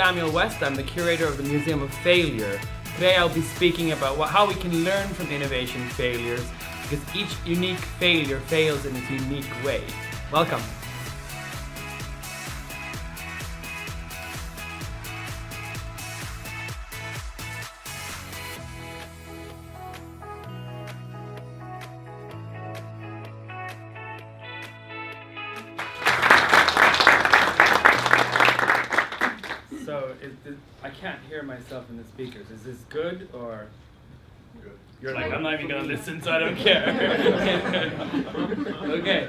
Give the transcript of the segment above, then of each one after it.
Samuel West. I'm the curator of the Museum of Failure. Today I'll be speaking about how we can learn from innovation failures, because each unique failure fails in its unique way. Welcome. So, I can't hear myself in the speakers. Is this good or? Good. You're like, I'm not even going to listen, so I don't care. Okay.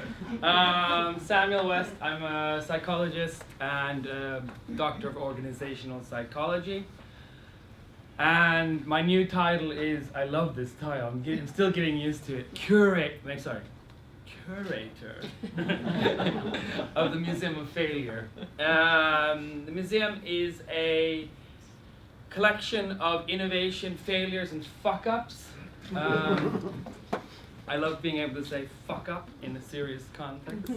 Samuel West, I'm a psychologist and doctor of organizational psychology. And my new title is, I love this title, I'm still getting used to it, curator of the Museum of Failure. The museum is a collection of innovation failures and fuck-ups. I love being able to say fuck up in a serious context.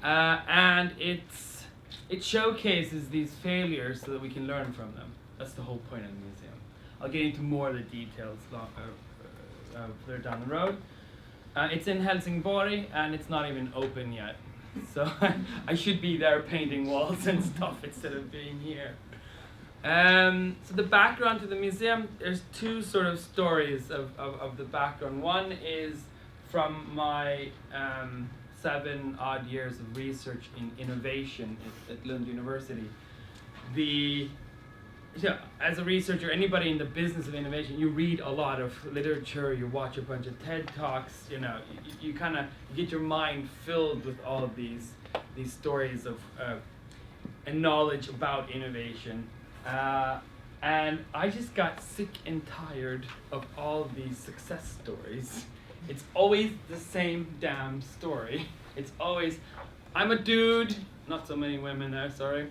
And it showcases these failures so that we can learn from them. That's the whole point of the museum. I'll get into more of the details further down the road. It's in Helsingborg and it's not even open yet. So I should be there painting walls and stuff instead of being here. So the background to the museum, there's two sort of stories of the background. One is from my 7 odd years of research in innovation at Lund University. As a researcher, anybody in the business of innovation, you read a lot of literature, you watch a bunch of TED Talks, you kind of get your mind filled with all of these stories of and knowledge about innovation. And I just got sick and tired of all these success stories. It's always the same damn story. It's always, I'm a dude, not so many women there, sorry.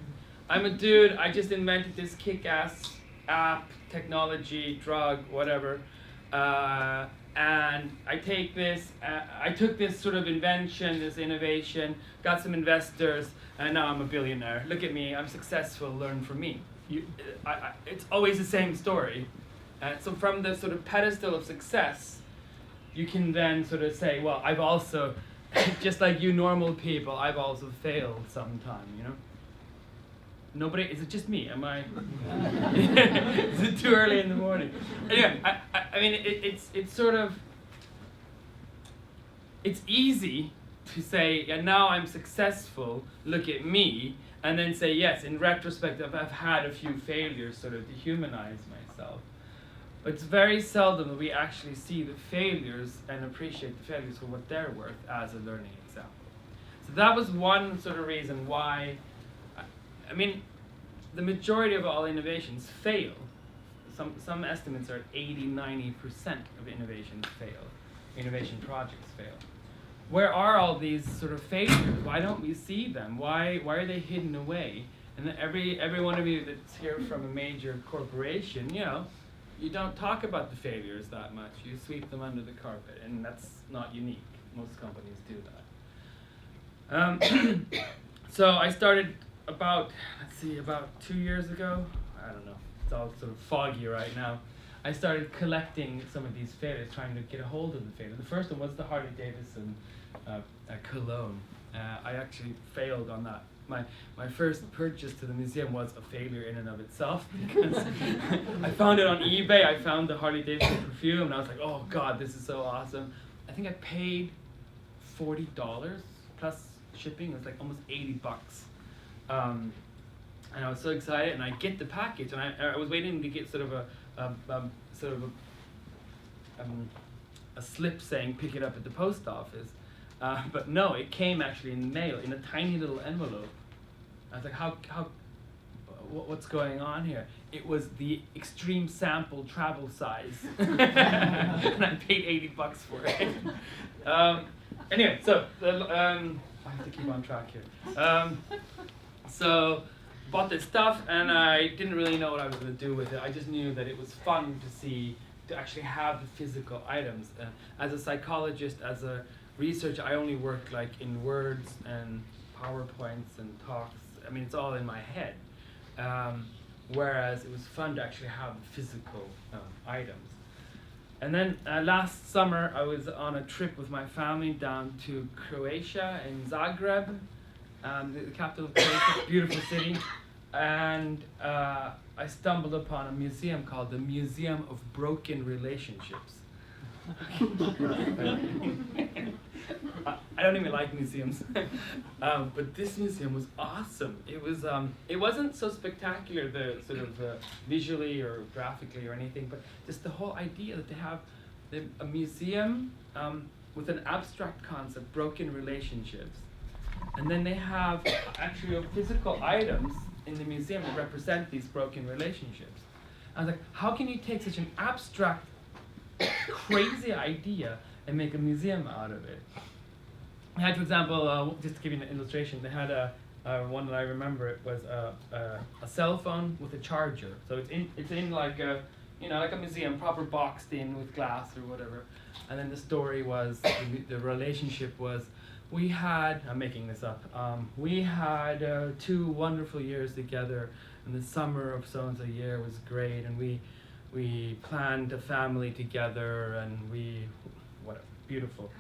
I'm a dude, I just invented this kick-ass app, technology, drug, whatever. And I took this sort of invention, this innovation, got some investors, and now I'm a billionaire. Look at me, I'm successful, learn from me. It's always the same story. So from the sort of pedestal of success, you can then sort of say, well, I've also, just like you normal people, I've also failed sometime, Nobody, is it just me? Am I, is it too early in the morning? Anyway, I mean, it's sort of, it's easy to say, yeah, now I'm successful, look at me, and then say, yes, in retrospect, I've had a few failures, sort of dehumanize myself. But it's very seldom that we actually see the failures and appreciate the failures for what they're worth as a learning example. So that was one sort of reason why, I mean, the majority of all innovations fail. Some estimates are 80-90% of innovations fail. Innovation projects fail. Where are all these sort of failures? Why don't we see them? Why are they hidden away? And then every one of you that's here from a major corporation, you don't talk about the failures that much. You sweep them under the carpet, and that's not unique. Most companies do that. So I started about 2 years ago. I don't know. It's all sort of foggy right now. I started collecting some of these failures, trying to get a hold of the failure. The first one was the Harley Davidson cologne. I actually failed on that. My first purchase to the museum was a failure in and of itself, because I found it on eBay. I found the Harley Davidson perfume, and I was like, oh God, this is so awesome. I think I paid $40 plus shipping. It was like almost $80. And I was so excited, and I get the package, and I was waiting to get sort of a slip saying pick it up at the post office, but no, it came actually in the mail in a tiny little envelope. I was like, what's going on here? It was the extreme sample travel size, and I paid $80 for it. Anyway, so I have to keep on track here. So bought this stuff, and I didn't really know what I was going to do with it. I just knew that it was fun to actually have the physical items. As a psychologist, as a researcher, I only work like in words and PowerPoints and talks. I mean, it's all in my head. whereas it was fun to actually have physical items. And then last summer I was on a trip with my family down to Croatia in Zagreb, the capital of Croatia, beautiful city, and I stumbled upon a museum called the Museum of Broken Relationships. I don't even like museums, but this museum was awesome. It wasn't so spectacular, the sort of visually or graphically or anything, but just the whole idea that they have a museum with an abstract concept, broken relationships, and then they have actually physical items in the museum that represent these broken relationships. I was like, how can you take such an abstract, crazy idea and make a museum out of it? I had, for example, just to give you an illustration, they had one that I remember. It was a cell phone with a charger. So it's in like a, like a museum, proper boxed in with glass or whatever. And then the story was, the relationship was, we had, I'm making this up, we had 2 wonderful years together, and the summer of so-and-so year was great, and we planned a family together, and beautiful.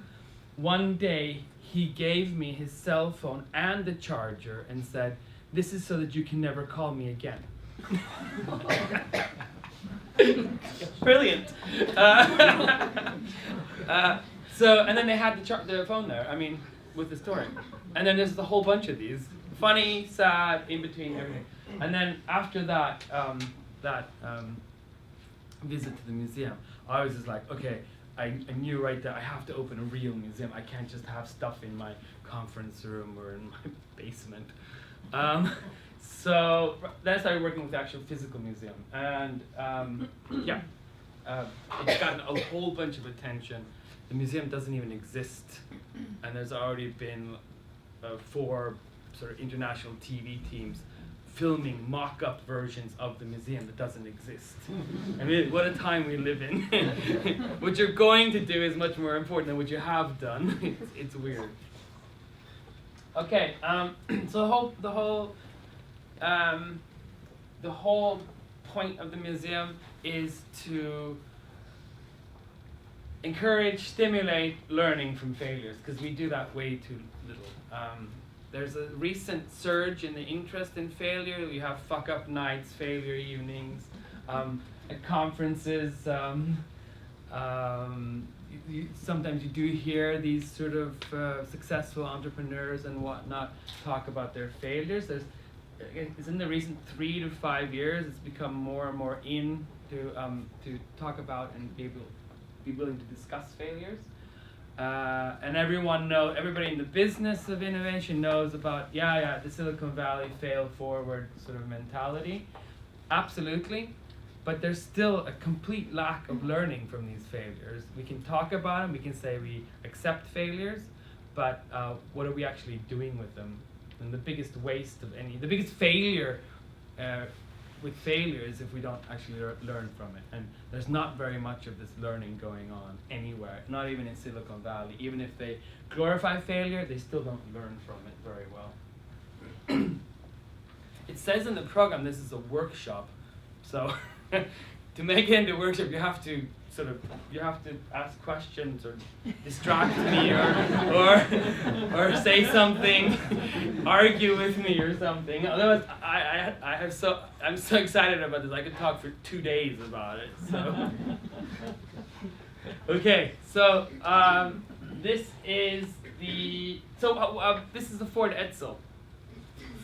One day, he gave me his cell phone and the charger and said, "This is so that you can never call me again." Brilliant. And then they had the phone there, with the story. And then there's a whole bunch of these. Funny, sad, in between, everything. And then after that, visit to the museum, I was just like, okay, I knew right there, I have to open a real museum. I can't just have stuff in my conference room or in my basement. So then I started working with the actual physical museum. And it's gotten a whole bunch of attention. The museum doesn't even exist. And there's already been 4 sort of international TV teams filming mock-up versions of the museum that doesn't exist. What a time we live in. What you're going to do is much more important than what you have done. It's weird. Okay, so the whole point of the museum is to encourage, stimulate learning from failures, because we do that way too little. There's a recent surge in the interest in failure. We have fuck-up nights, failure evenings, at conferences. Sometimes you do hear these sort of successful entrepreneurs and whatnot talk about their failures. It's in the recent 3 to 5 years, it's become more and more in to talk about and be willing to discuss failures. And everybody in the business of innovation knows about, the Silicon Valley fail forward sort of mentality. Absolutely. But there's still a complete lack of learning from these failures. We can talk about them, we can say we accept failures, but what are we actually doing with them? And the biggest failure with failure is if we don't actually learn from it. And there's not very much of this learning going on anywhere, not even in Silicon Valley. Even if they glorify failure, they still don't learn from it very well. It says in the program this is a workshop, so to make it into a workshop you have to ask questions or distract me or say something, argue with me or something. Otherwise, I'm so excited about this. I could talk for 2 days about it. So okay, so this is the Ford Edsel.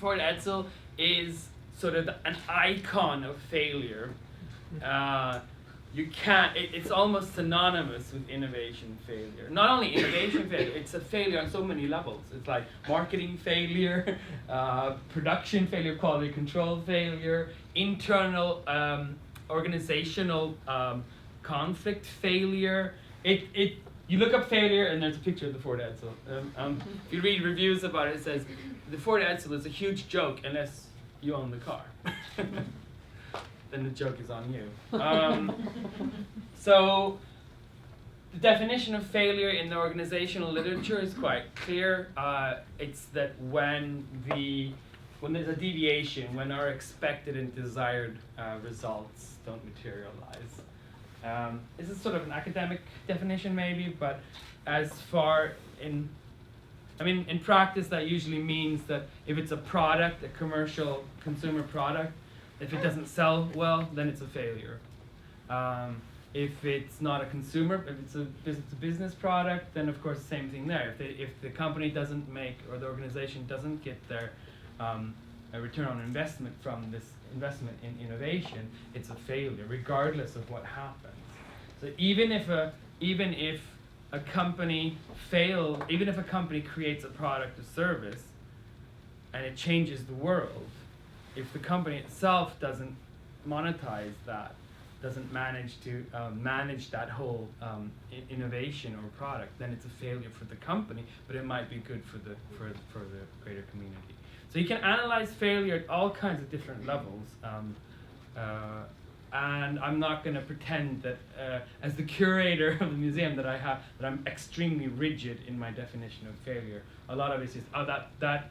Ford Edsel is sort of an icon of failure. It's almost synonymous with innovation failure. Not only innovation failure, it's a failure on so many levels. It's like marketing failure, production failure, quality control failure, internal organizational conflict failure. You look up failure and there's a picture of the Ford Edsel. If you read reviews about it, it says, the Ford Edsel is a huge joke unless you own the car. Then the joke is on you. So the definition of failure in the organizational literature is quite clear. It's that when the when there's a deviation, when our expected and desired results don't materialize. This is sort of an academic definition maybe, but as far in practice that usually means that if it's a product, a commercial consumer product, if it doesn't sell well, then it's a failure. If it's not a consumer, if it's a business product, then of course same thing there. If the company doesn't make, or the organization doesn't get their a return on investment from this investment in innovation, it's a failure, regardless of what happens. So even if a company creates a product or service and it changes the world, if the company itself doesn't monetize that, doesn't manage to manage that whole innovation or product, then it's a failure for the company, but it might be good for the greater community. So you can analyze failure at all kinds of different levels, and I'm not going to pretend that as the curator of the museum that I'm extremely rigid in my definition of failure. A lot of it's just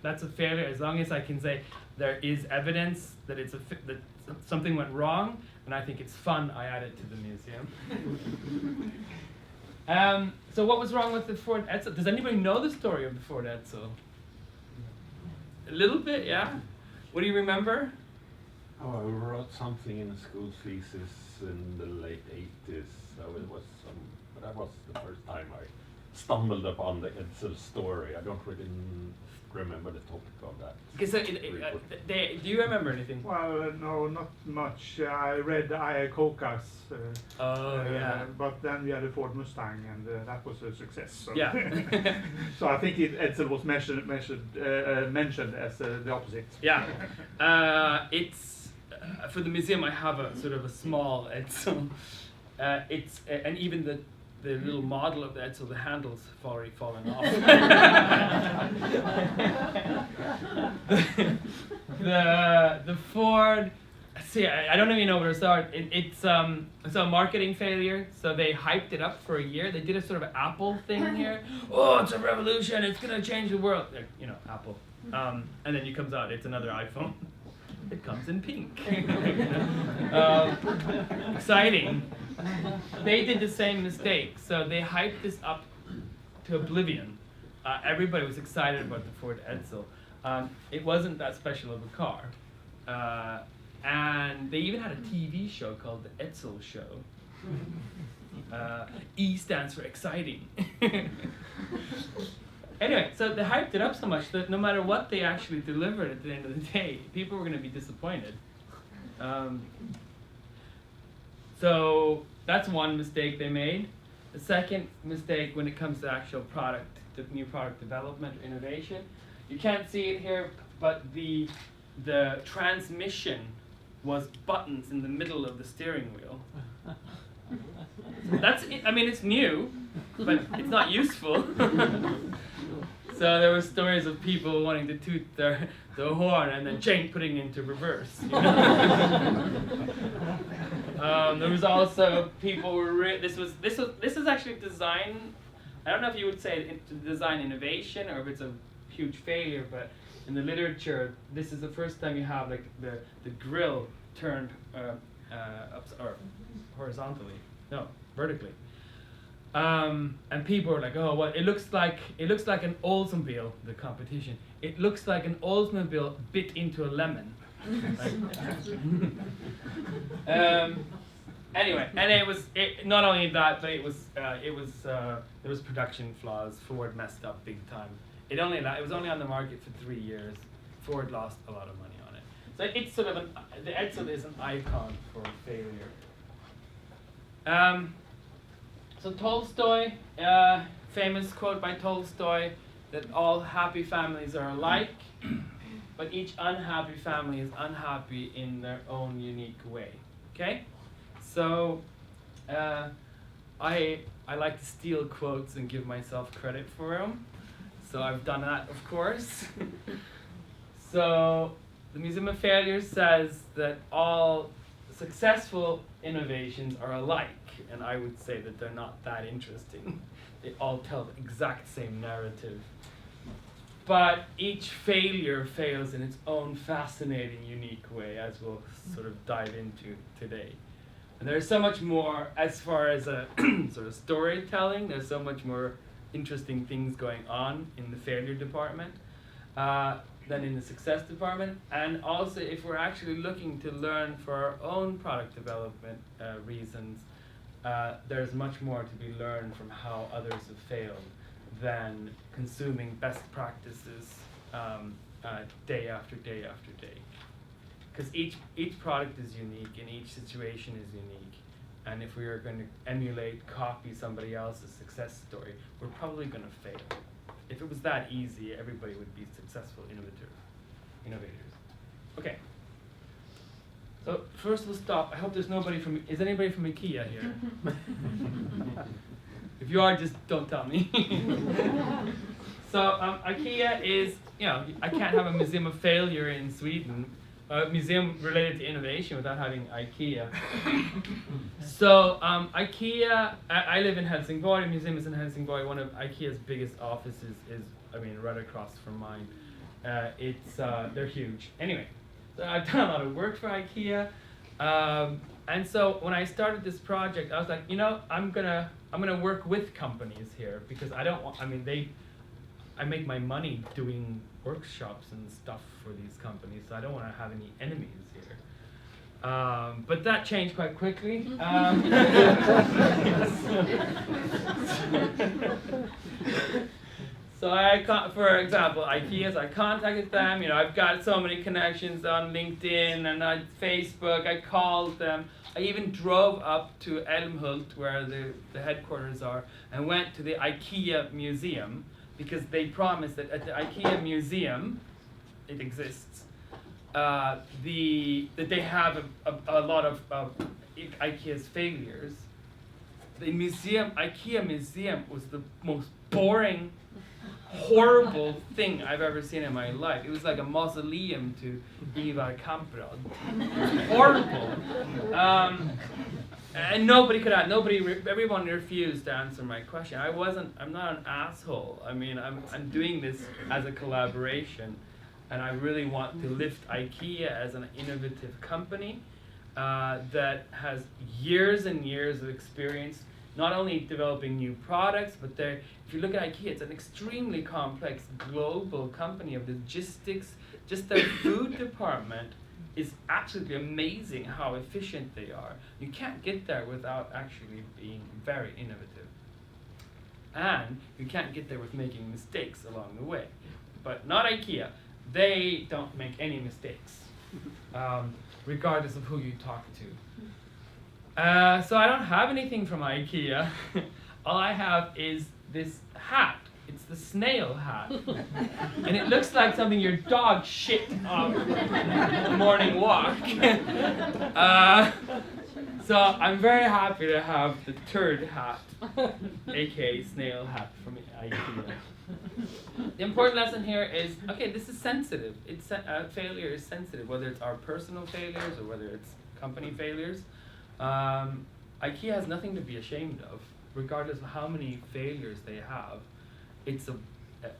that's a failure. As long as I can say there is evidence that that something went wrong, and I think it's fun, I add it to the museum. So what was wrong with the Ford Edsel? Does anybody know the story of the Ford Edsel? A little bit, yeah? What do you remember? Oh, I wrote something in a school thesis in the late 80s. So that was the first time I stumbled upon the Edsel story. I don't really remember the topic of that. Okay, so do you remember anything? Well, no, not much. I read Iacocca's. But then we had a Ford Mustang, and that was a success. So. Yeah. So I think Edsel was mentioned as the opposite. Yeah. It's for the museum. I have a sort of a small Edsel. It's and even the little model of the Edsel, the handle's already fallen off. the Ford, see, I don't even know where to start. It's a marketing failure. So they hyped it up for a year. They did a sort of Apple thing here. Oh, it's a revolution. It's gonna change the world. You know, Apple. And then it comes out. It's another iPhone. It comes in pink. Exciting. They did the same mistake. So they hyped this up to oblivion. Everybody was excited about the Ford Edsel. It wasn't that special of a car. And they even had a TV show called The Edsel Show. E stands for exciting. Anyway, so they hyped it up so much that no matter what they actually delivered at the end of the day, people were going to be disappointed. So that's one mistake they made. The second mistake when it comes to actual product, new product development, innovation, you can't see it here, but the transmission was buttons in the middle of the steering wheel. It's new, but it's not useful. So there were stories of people wanting to toot the horn and then putting it into reverse. You know? There was also people were this is actually design. I don't know if you would say it's design innovation or if it's a huge failure, but in the literature, this is the first time you have like the grill turned horizontally, no, vertically. And people were like, oh, well, it looks like an Oldsmobile, the competition. It looks like an Oldsmobile bit into a lemon. Anyway, and it was not only that, but there was production flaws. Ford messed up big time. It was only on the market for 3 years. Ford lost a lot of money on it. So it's sort of the Edsel is an icon for failure. So Tolstoy, famous quote by Tolstoy, that all happy families are alike, but each unhappy family is unhappy in their own unique way. Okay? So I like to steal quotes and give myself credit for them. So I've done that, of course. So the Museum of Failure says that all successful innovations are alike, and I would say that they're not that interesting. They all tell the exact same narrative. but each failure fails in its own fascinating, unique way, as we'll sort of dive into today. And there's so much more, as far as a sort of storytelling, there's so much more interesting things going on in the failure department than in the success department. And also, if we're actually looking to learn for our own product development reasons, there's much more to be learned from how others have failed than consuming best practices day after day after day. Because each product is unique and each situation is unique. And if we are going to emulate, copy somebody else's success story, we're probably going to fail. If it was that easy, everybody would be successful innovators. Okay. So first we'll stop. I hope there's nobody from, is anybody from IKEA here? If you are, just don't tell me. So IKEA is, I can't have a museum of failure in Sweden, a museum related to innovation without having IKEA. So IKEA, I live in Helsingborg, the museum is in Helsingborg. One of IKEA's biggest offices is, right across from mine. They're huge. Anyway, so I've done a lot of work for IKEA. And so when I started this project, I was like, I'm gonna work with companies here, because I don't want, I make my money doing workshops and stuff for these companies, so I don't want to have any enemies here. But that changed quite quickly. So for example, IKEA's, I contacted them, I've got so many connections on LinkedIn and on Facebook, I called them. I even drove up to Älmhult, where the headquarters are, and went to the IKEA museum, because they promised that at the IKEA museum, it exists, that they have a lot of IKEA's failures. The IKEA museum was the most boring, horrible thing I've ever seen in my life. It was like a mausoleum to Ivar Kamprad. Horrible. And everyone refused to answer my question. I'm not an asshole. I'm doing this as a collaboration, and I really want to lift IKEA as an innovative company that has years and years of experience, not only developing new products, but if you look at IKEA, it's an extremely complex global company of logistics. Just their food department is absolutely amazing how efficient they are. You can't get there without actually being very innovative. And you can't get there with making mistakes along the way. But not IKEA. They don't make any mistakes, regardless of who you talk to. So I don't have anything from IKEA. All I have is this hat. It's the snail hat. And it looks like something your dog shit on the morning walk. So I'm very happy to have the turd hat, aka snail hat from IKEA. The important lesson here is, okay, this is sensitive. Failure is sensitive, whether it's our personal failures or whether it's company failures. IKEA has nothing to be ashamed of, regardless of how many failures they have.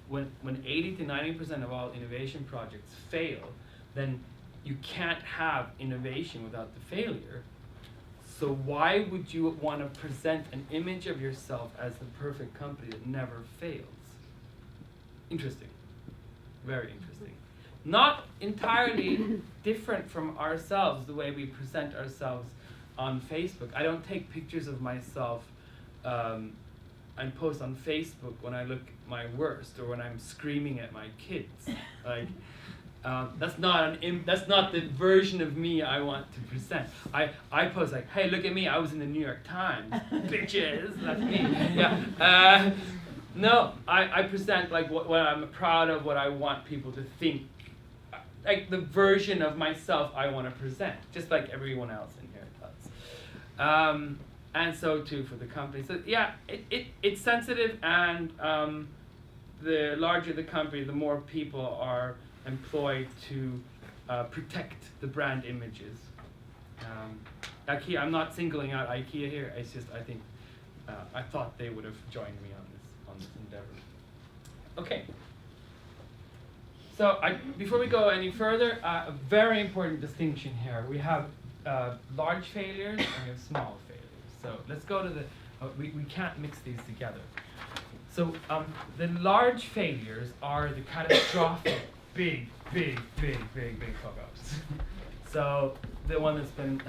When 80 to 90% of all innovation projects fail, then you can't have innovation without the failure. So why would you want to present an image of yourself as the perfect company that never fails? Interesting. Very interesting. Not entirely different from ourselves, the way we present ourselves on Facebook. I don't take pictures of myself and post on Facebook when I look my worst or when I'm screaming at my kids. That's not the version of me I want to present. I post like, hey, look at me, I was in the New York Times, bitches. That's me. Yeah. No, I present like what I'm proud of, what I want people to think, like the version of myself I want to present, just like everyone else in here does. And so too for the company. So yeah, it's sensitive, and the larger the company, the more people are employed to protect the brand images. IKEA, I'm not singling out IKEA here. It's just I think I thought they would have joined me on this endeavor. Okay. So before we go any further, a very important distinction here. We have large failures and we have small failures. So let's go to the, we can't mix these together. So the large failures are the catastrophic, big fuck-ups. So the one has the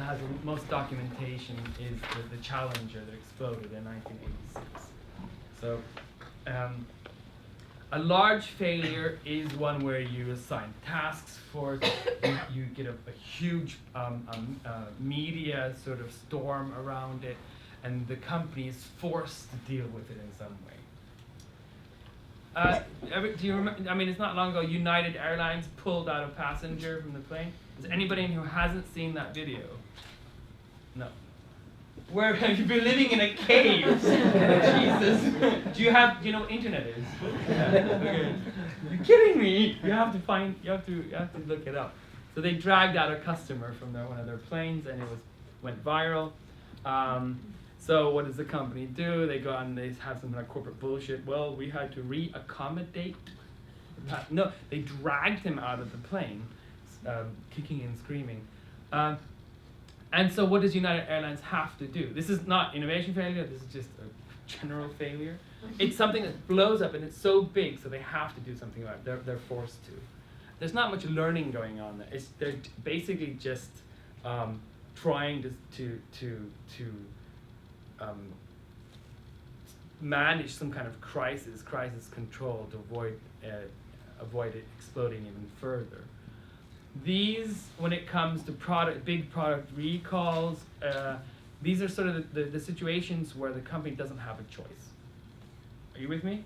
most documentation is the Challenger that exploded in 1986. So a large failure is one where you assign tasks for it, you get a huge media sort of storm around it, and the company is forced to deal with it in some way. Do you remember? I mean, it's not long ago. United Airlines pulled out a passenger from the plane. Is anybody in who hasn't seen that video? No. Where have you been living in a cave? Jesus. Do you know what internet is? Okay. You're kidding me. You have to look it up. So they dragged out a customer from one of their planes, and it went viral. So what does the company do? They go on, they have some kind of corporate bullshit. Well, we had to re-accommodate. No, they dragged him out of the plane, kicking and screaming. And so what does United Airlines have to do? This is not innovation failure, this is just a general failure. It's something that blows up and it's so big, so they have to do something about it. They're forced to. There's not much learning going on there. They're basically just trying to manage some kind of crisis control to avoid it exploding even further. These, when it comes to big product recalls, these are sort of the situations where the company doesn't have a choice. Are you with me?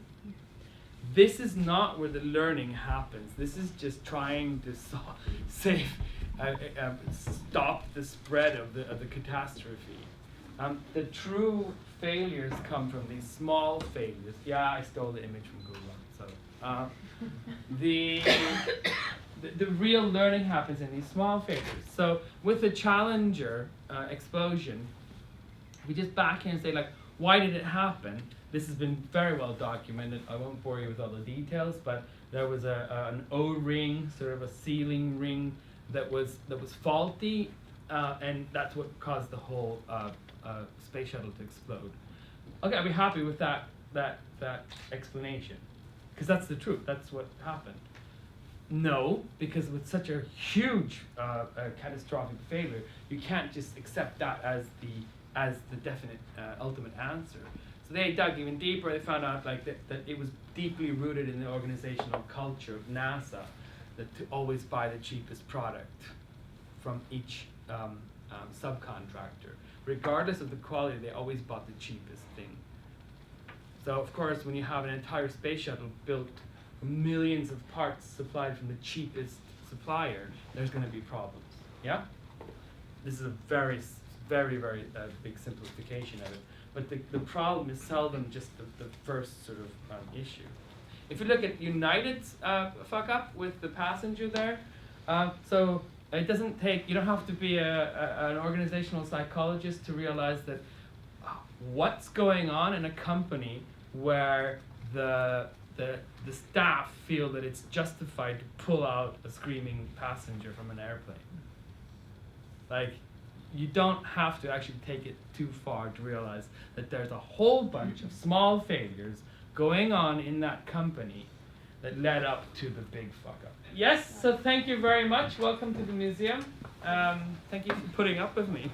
This is not where the learning happens. This is just trying to stop the spread of the catastrophe. The true failures come from these small failures. Yeah, I stole the image from Google. So the real learning happens in these small failures. So with the Challenger explosion, we just back in and say, like, why did it happen? This has been very well documented. I won't bore you with all the details, but there was an O-ring, sort of a sealing ring that was faulty, and that's what caused the whole space shuttle to explode. Okay, I'll be happy with that explanation, because that's the truth. That's what happened. No, because with such a huge catastrophic failure, you can't just accept that as the definite ultimate answer. So they dug even deeper. They found out that it was deeply rooted in the organizational culture of NASA, that to always buy the cheapest product from each subcontractor. Regardless of the quality, they always bought the cheapest thing. So of course, when you have an entire space shuttle built, millions of parts supplied from the cheapest supplier, there's going to be problems. Yeah? This is a very big simplification of it. But the problem is seldom just the first sort of issue. If you look at United's fuck up with the passenger there, so it doesn't take, you don't have to be an organizational psychologist to realize that what's going on in a company where the staff feel that it's justified to pull out a screaming passenger from an airplane. Like, you don't have to actually take it too far to realize that there's a whole bunch of small failures going on in that company that led up to the big fuck up. Yes, so thank you very much. Welcome to the museum. Thank you for putting up with me.